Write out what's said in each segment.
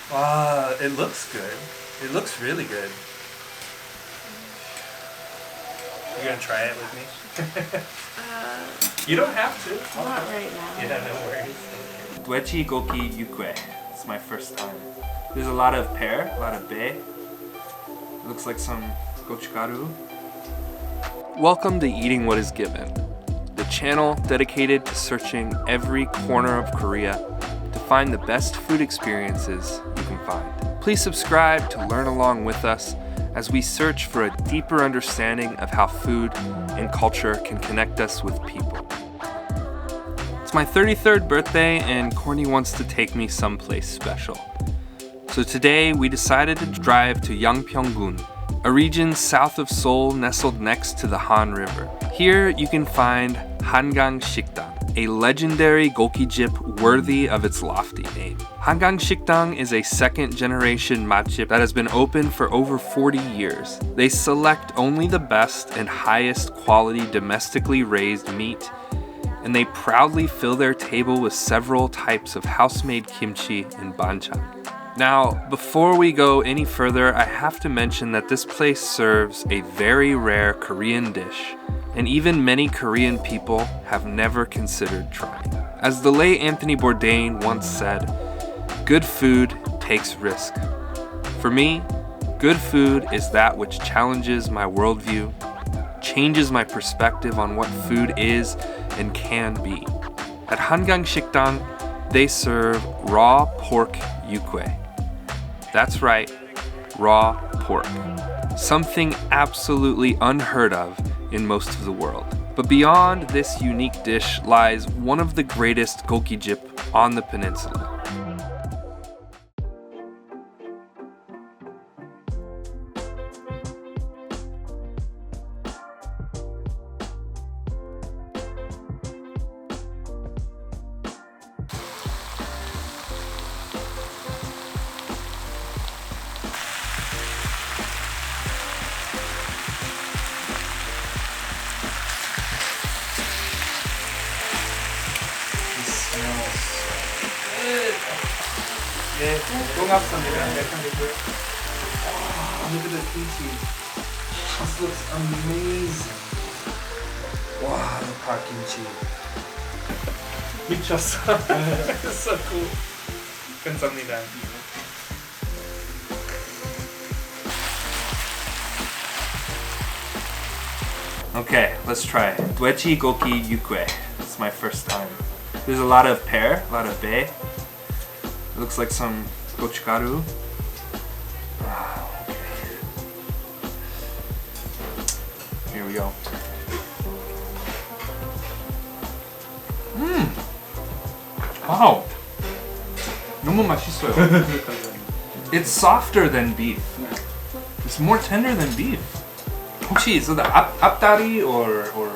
Wow, it looks good. It looks really good. You gonna try it with me? You don't have to. Not right now. Yeah, no worries. Gogi-jip. It's my first time. There's a lot of pear, a lot of bae. It looks like some gochugaru. Welcome to Eating What Is Given, the channel dedicated to searching every corner of Korea to find the best food experiences you can find. Please subscribe to learn along with us as we search for a deeper understanding of how food and culture can connect us with people. It's my 33rd birthday and Courtney wants to take me someplace special. So today we decided to drive to Yangpyeong-gun, a region south of Seoul nestled next to the Han River. Here you can find Hangang Sikdang, a legendary gogi-jip worthy of its lofty name. Hangang Sikdang is a second-generation matjip that has been open for over 40 years. They select only the best and highest quality domestically raised meat, and they proudly fill their table with several types of house-made kimchi and banchan. Now, before we go any further, I have to mention that this place serves a very rare Korean dish, and even many Korean people have never considered trying. As the late Anthony Bourdain once said, good food takes risk. For me, good food is that which challenges my worldview, changes my perspective on what food is and can be. At Hangang Sikdang, they serve raw pork Yukhoe. That's right, raw pork. Something absolutely unheard of in most of the world. But beyond this unique dish lies one of the greatest gogi-jip on the peninsula. 네, 동합선이랑 매콤이고요. Look at the kimchi. This looks amazing. Wow, the pork kimchi. 미쳤어. So cool. 감사합니다. Okay, let's try 돼지고기육회. It's my first time. There's a lot of pear, a lot of bae. It looks like some gochugaru. Wow, okay. Here we go. Wow. 너무 맛있어요. It's softer than beef. It's more tender than beef. 혹시 is it the 앞다리 or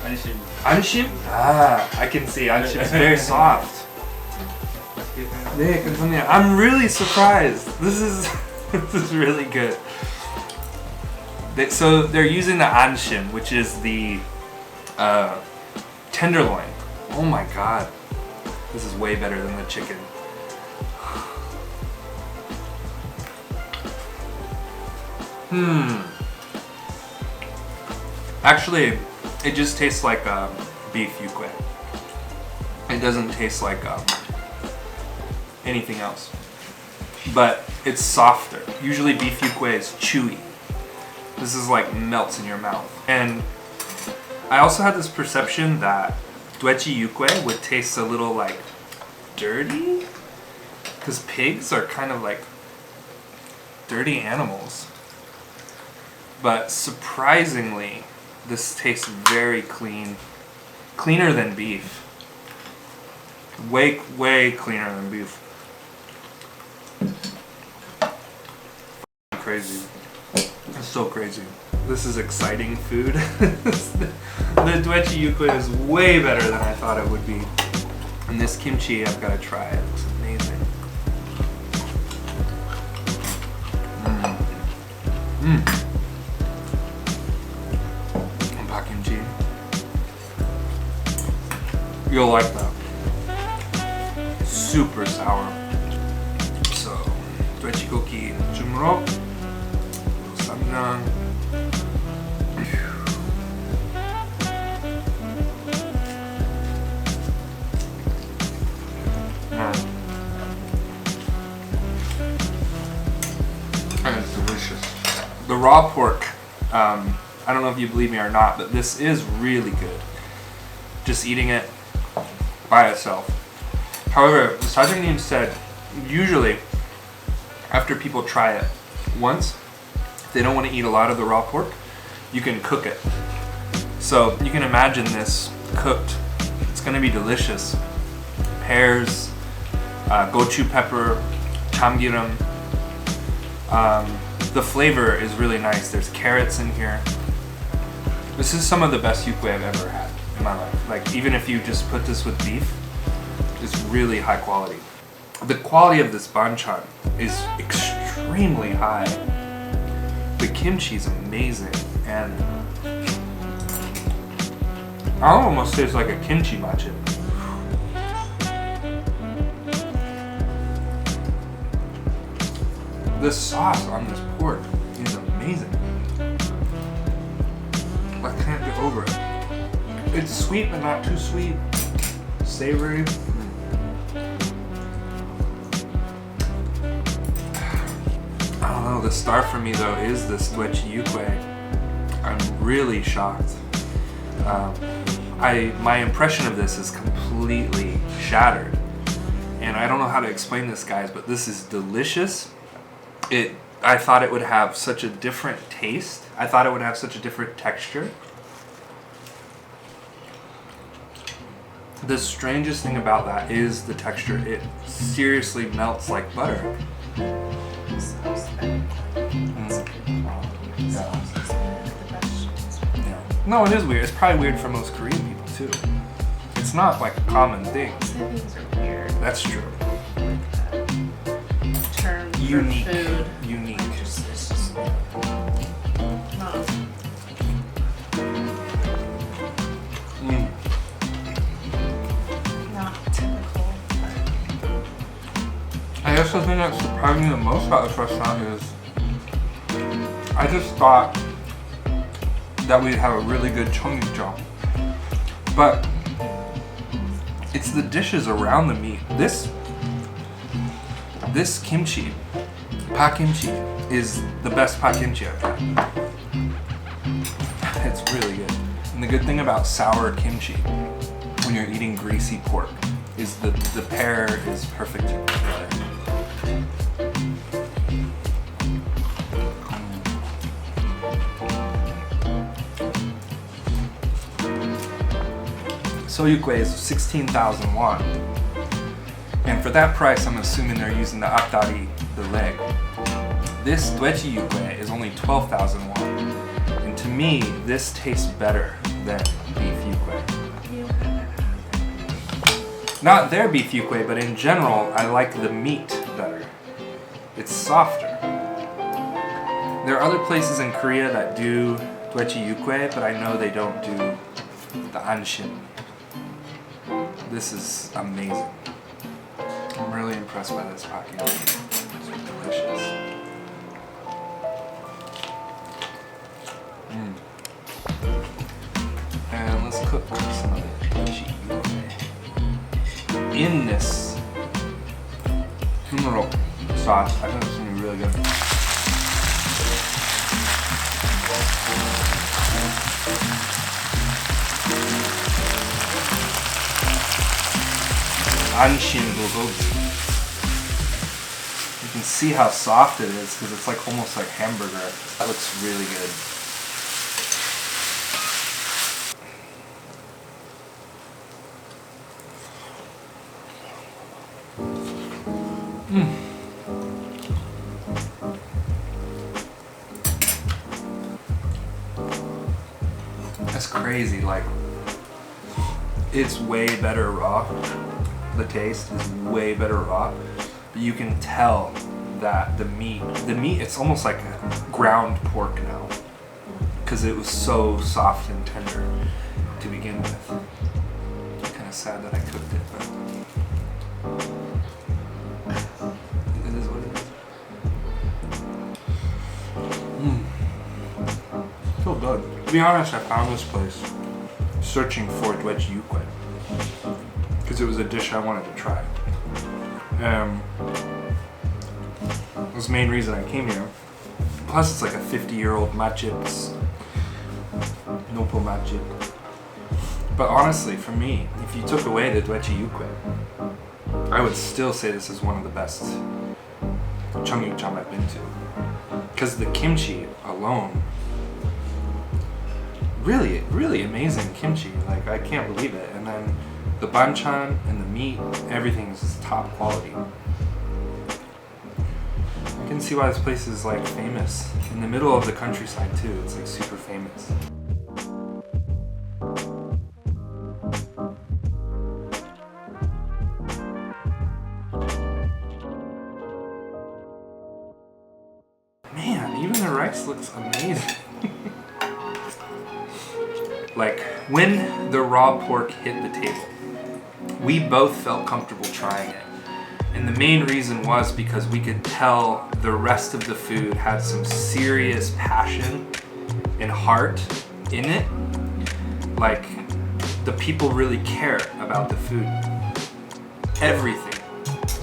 안심. 안심? Ah, I can see 안심 is very soft. 네, 감사합니다. I'm really surprised. This is really good. So they're using the anshim, which is the tenderloin. Oh my god, this is way better than the chicken. Actually, it just tastes like beef yukhoe. It doesn't taste like anything else, but it's softer. Usually beef yukhoe is chewy. This is like melts in your mouth. And I also had this perception that gogi-jip would taste a little like dirty, because pigs are kind of like dirty animals. But surprisingly, this tastes very clean, cleaner than beef. Way cleaner than beef. Crazy. It's so crazy. This is exciting food. The gogi-jip is way better than I thought it would be. And this kimchi, I've got to try. It looks amazing. You'll like that. Super sour. So, 돼지고기 주무럭, 쌈장. And it's delicious. The raw pork, I don't know if you believe me or not, but this is really good. Just eating it by itself. However, 사장님 said usually after people try it once, if they don't want to eat a lot of the raw pork, you can cook it. So you can imagine this cooked. It's going to be delicious. Pears, gochu pepper, chamgiram. The flavor is really nice. There's carrots in here. This is some of the best yukwe I've ever had in my life. Like, even if you just put this with beef, it's really high quality. The quality of this banchan is extremely high. The kimchi is amazing, and I almost taste like a kimchi matjip. The sauce on this pork is amazing. I can't get over it. It's sweet but not too sweet. Savory. I don't know, the star for me though is this gogi-jip. I'm really shocked. My impression of this is completely shattered. And I don't know how to explain this, guys, but this is delicious. I thought it would have such a different taste. I thought it would have such a different texture. The strangest thing about that is the texture. It seriously melts like butter. Yeah. No, it is weird. It's probably weird for most Korean people too. It's not like a common thing. Things are weird. That's true. Term for Unique. food. Unique. It's just not. Not typical. I guess the thing that surprised me the most about this restaurant is I just thought that we'd have a really good cheonggukjeong, but it's the dishes around the meat. This kimchi, pa kimchi, is the best pa kimchi I've had. It's really good. And the good thing about sour kimchi when you're eating greasy pork is the pair is perfect together. Seoul yukwe is 16,000 won. And for that price, I'm assuming they're using the apdari, the leg. This gogi-jip is only 12,000 won. And to me, this tastes better than beef yukwe. Not their beef yukwe, but in general, I like the meat better. It's softer. There are other places in Korea that do gogi-jip, but I know they don't do the ansim. This is amazing. I'm really impressed by this package. It's delicious. And let's cook some of the gogi-jip in this humero sauce. I think it's gonna be really good. Ansim bulgogi. You can see how soft it is because it's like almost like hamburger. That looks really good. That's crazy. Like, it's way better raw. The taste is way better raw, but you can tell that the meat, it's almost like ground pork now because it was so soft and tender to begin with. Kind of of sad that I cooked it, but it is what it is. So good. To be honest, I found this place searching for gogi-jip because it was a dish I wanted to try. It was the main reason I came here. Plus, it's like a 50-year-old matjip. Nopo matjip. But honestly, for me, if you took away the gogi-jip, I would still say this is one of the best Cheonggukjeom I've been to. Because the kimchi alone, really, really amazing kimchi. Like, I can't believe it. And then the banchan and the meat, everything is just top quality. I can see why this place is like famous. In the middle of the countryside too, it's like super famous. Man, even the rice looks amazing. Like, when the raw pork hit the table, we both felt comfortable trying it. And the main reason was because we could tell the rest of the food had some serious passion and heart in it. Like, the people really care about the food. Everything.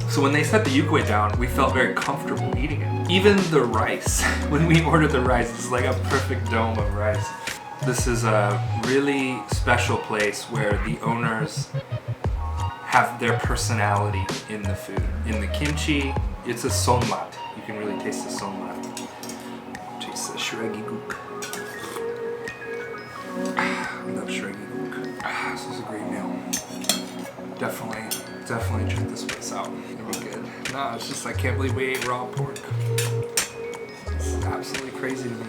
So when they set the yukwe down, we felt very comfortable eating it. Even the rice, when we ordered the rice, it's like a perfect dome of rice. This is a really special place where the owners have their personality in the food. In the kimchi, it's a sonmat. You can really taste the sonmat. Taste the shregiguk. I love shregiguk. This is a great meal. Definitely check this place out. It'll be good. Nah, it's just I can't believe we ate raw pork. It's absolutely crazy to me.